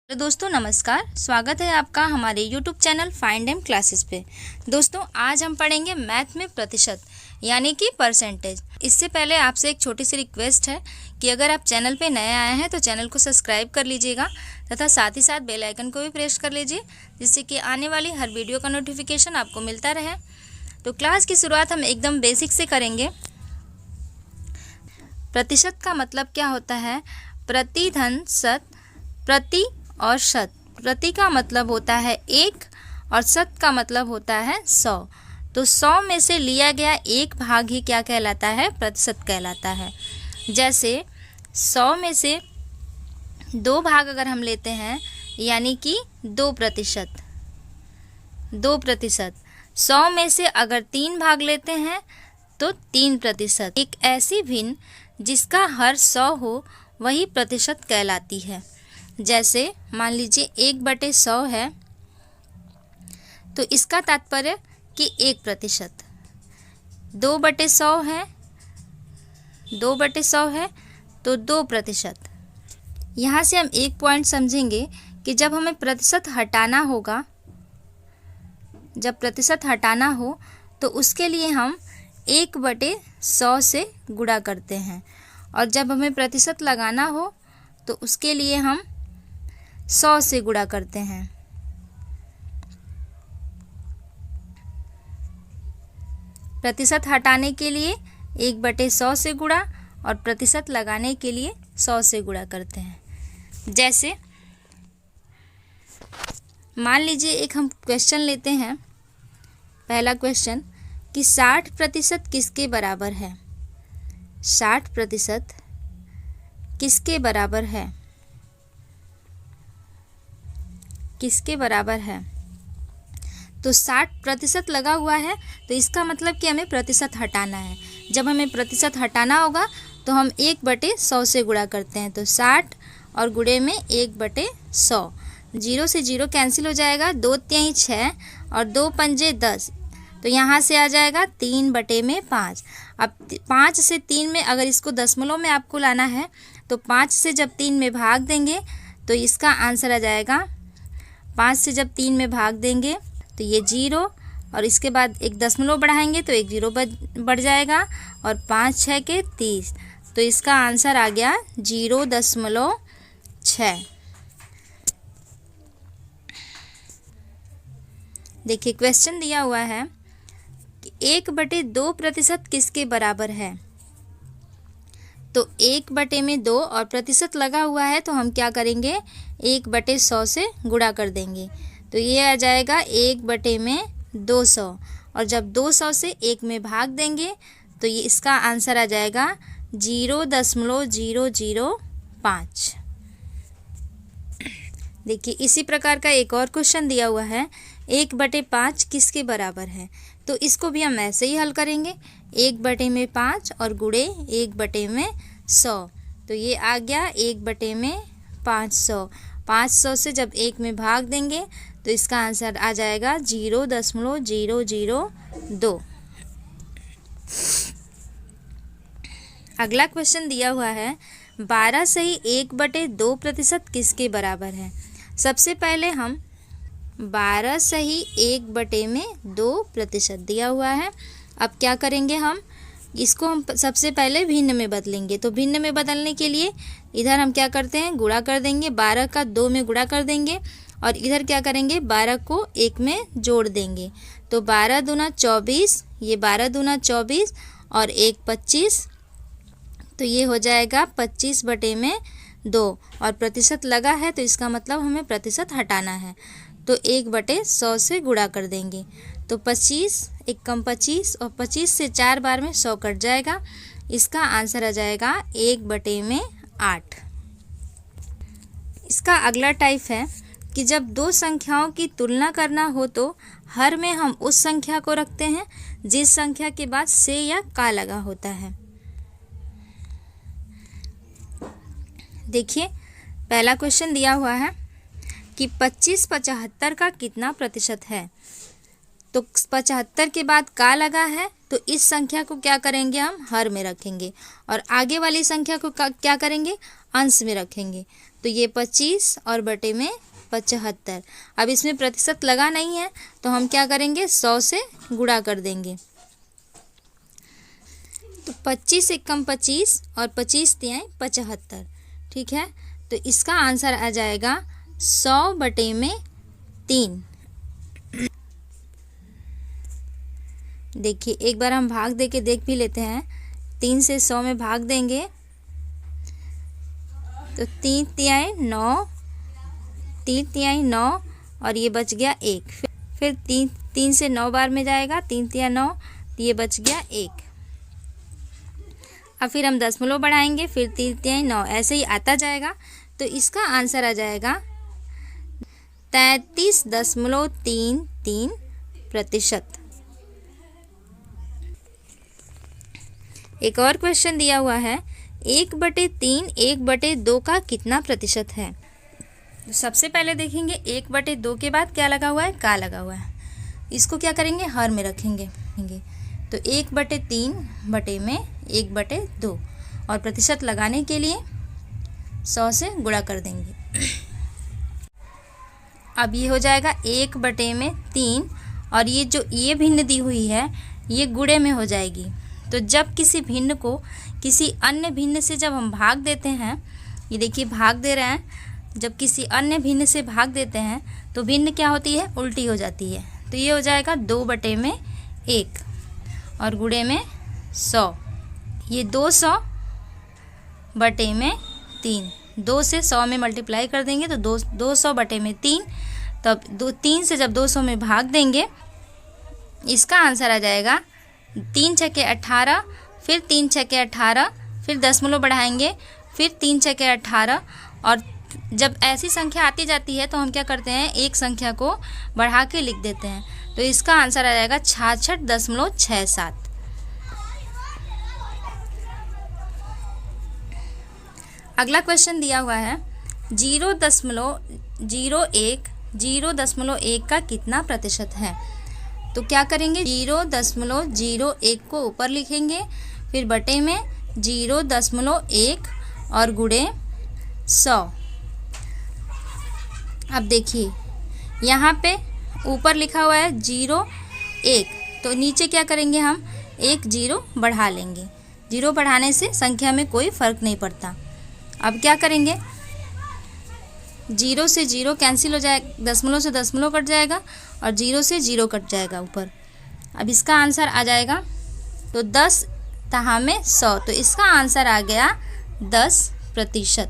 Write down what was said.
तो दोस्तों नमस्कार, स्वागत है आपका हमारे YouTube channel find M classes पे। दोस्तों आज हम पढ़ेंगे मैथ में प्रतिशत यानी कि परसेंटेज। इससे पहले आपसे एक छोटी सी रिक्वेस्ट है कि अगर आप चैनल पे नए आए हैं तो चैनल को सब्सक्राइब कर लीजिएगा तथा साथ ही साथ बेल आइकन को भी प्रेस कर लीजिए, जिससे कि आने वाली हर वीडियो का नोटिफिकेशन आपको मिलता रहे। तो क्लास की शुरुआत हम एकदम बेसिक से करेंगे। प्रतिशत का मतलब क्या होता है? प्रति धन शत, प्रति और शत। प्रति का मतलब होता है 1 और शत का मतलब होता है 100। तो 100 में से लिया गया एक भाग ही क्या कहलाता है? प्रतिशत कहलाता है। जैसे 100 में से 2 भाग अगर हम लेते हैं यानी कि 2%। 2%। 100 में से अगर 3 भाग लेते हैं तो 3%। एक ऐसी भिन्न जिसका हर 100 हो वही प्रतिशत कहलाती है। जैसे मान लीजिए 1/100 है तो इसका तात्पर्य कि 1%। 2/100 है, 2/100 है तो 2%। यहाँ से हम एक पॉइंट समझेंगे कि जब हमें प्रतिशत हटाना होगा, जब प्रतिशत हटाना हो तो उसके लिए हम 1/100 से गुणा करते हैं, और जब हमें प्रतिशत लगाना हो तो उसके लिए हम 100 से गुणा करते हैं। प्रतिशत हटाने के लिए 1/100 से गुणा और प्रतिशत लगाने के लिए 100 से गुणा करते हैं। जैसे मान लीजिए एक हम क्वेश्चन लेते हैं। पहला क्वेश्चन कि 60% किसके बराबर है? 60% किसके बराबर है? किसके बराबर है? तो 60% लगा हुआ है तो इसका मतलब कि हमें प्रतिशत हटाना है। जब हमें प्रतिशत हटाना होगा तो हम 1/100 से गुणा करते हैं। तो 60 और गुणे में 1/100। 0 से 0 कैंसिल हो जाएगा, 2 तिहाई 6 और 2 पंजे 10। तो यहाँ से आ जाएगा 3/5। अब 5 से 3 में अगर इसको दशमलव में आपको लाना है तो 5 से जब 3 में भाग देंगे तो इसका आंसर आ जाएगा। 5 से जब 3 में भाग देंगे तो ये 0, और इसके बाद एक दशमलव बढ़ाएंगे तो एक 0 बढ़ जाएगा, और 5 6 के 30। तो इसका आंसर आ गया 0.6। देखिए क्वेश्चन दिया हुआ है कि 1/2% किसके बराबर है? तो 1/2 और प्रतिशत लगा हुआ है तो हम क्या करेंगे? 1/100 से गुणा कर देंगे। तो ये आ जाएगा 1/200, और जब 200 से 1 में भाग देंगे तो ये इसका आंसर आ जाएगा 0.005। देखिए इसी प्रकार का एक और क्वेश्चन दिया हुआ है, 1/5 किसके बराबर है? तो इसको भी हम ऐसे ही हल करेंगे, 1/5 और गुणे 1/100। तो ये आ गया 1/500। 500 से जब 1 में भाग देंगे तो इसका आंसर आ जाएगा 0.002। अगला क्वेश्चन दिया हुआ है, 12 सही 1/2% किसके बराबर है? सबसे पहले हम 12 सही 1/2% दिया हुआ है। अब क्या करेंगे? हम इसको हम सबसे पहले भिन्न में बदलेंगे। तो भिन्न में बदलने के लिए इधर हम क्या करते हैं? गुणा कर देंगे। 12 का 2 में गुणा कर देंगे, और इधर क्या करेंगे? 12 को 1 में जोड़ देंगे। तो 12 दूना 24, ये 12 दूना 24 और 1 25। तो ये हो जाएगा 25/2, और प्रतिशत लगा है तो इसका मतलब हमें प्रतिशत हटाना है। तो 1/100 से गुणा कर देंगे। तो 25, 1 कम 25, और 25 से 4 बार में 100 कट जाएगा। इसका आंसर आ जाएगा 1/8। इसका अगला टाइप है कि जब दो संख्याओं की तुलना करना हो तो हर में हम उस संख्या को रखते हैं जिस संख्या के बाद से या का लगा होता है। देखिए पहला क्वेश्चन दिया हुआ है कि 25 75 का कितना प्रतिशत है? तो 75 के बाद का लगा है तो इस संख्या को क्या करेंगे? हम हर में रखेंगे, और आगे वाली संख्या को क्या करेंगे? अंश में रखेंगे। तो ये 25 और बटे में 75। अब इसमें प्रतिशत लगा नहीं है तो हम क्या करेंगे, 100 से गुणा कर देंगे। तो 25 एकम 25 और 25 तिहाई 75। ठीक है, तो इसका आंसर आ जाएगा 100 बटे में 3। देखिए एक बार हम भाग दे के देख भी लेते हैं। 3 से 100 में भाग देंगे तो 3 तिहाई 9, 3 तिहाई 9 और ये बच गया 1। फिर 3 से 9 बार में जाएगा, 3 तिहाई 9, तो ये बच गया 1। अब फिर हम दशमलव बढ़ाएंगे, फिर 3 तिहाई 9, ऐसे ही आता जाएगा। तो इसका आंसर आ जाएगा 33.33%। एक और क्वेश्चन दिया हुआ है, 1/3 1/2 का कितना प्रतिशत है। तो सबसे पहले देखेंगे 1/2 के बाद क्या लगा हुआ है, का लगा हुआ है। इसको क्या करेंगे, हर में रखेंगे। तो 1/3 बटे में 1/2 और प्रतिशत लगाने के लिए 100 से गुणा कर देंगे। अब ये हो जाएगा 1/3 और ये जो ये भिन्न दी हुई है ये गुणे में हो जाएगी। तो जब किसी भिन्न को किसी अन्य भिन्न से जब हम भाग देते हैं, ये देखिए भाग दे रहे हैं, जब किसी अन्य भिन्न से भाग देते हैं तो भिन्न क्या होती है, उल्टी हो जाती है। तो ये हो जाएगा 2/1 और गुणे में 100। ये 200 बटे में 3, 2 से 100 में मल्टीप्लाई कर देंगे तो 200 बटे में 3। तब 3 से जब 200 में भाग देंगे, इसका आंसर आ जाएगा 3 छक्के 18, फिर 3 छक्के 18, फिर दशमलव बढ़ाएंगे, फिर 3 छक्के 18। और जब ऐसी संख्या आती जाती है तो हम क्या करते हैं, एक संख्या को बढ़ा के लिख देते हैं। तो इसका आंसर आ जाएगा 66.67। अगला क्वेश्चन दिया हुआ है 0.01 का कितना प्रतिशत है। तो क्या करेंगे, 0.01 को ऊपर लिखेंगे, फिर बटे में 0.1 और गुणे 100। अब देखिए यहाँ पे ऊपर लिखा हुआ है 0.1, तो नीचे क्या करेंगे, हम 1 0 बढ़ा लेंगे। 0 बढ़ाने से संख्या में कोई फ़र्क नहीं पड़ता। अब क्या करेंगे, 0 से 0 कैंसिल हो जाएगा, दशमलव से दशमलव कट जाएगा और 0 से 0 कट जाएगा ऊपर। अब इसका आंसर आ जाएगा तो 10 तहा में 100। तो इसका आंसर आ गया 10%।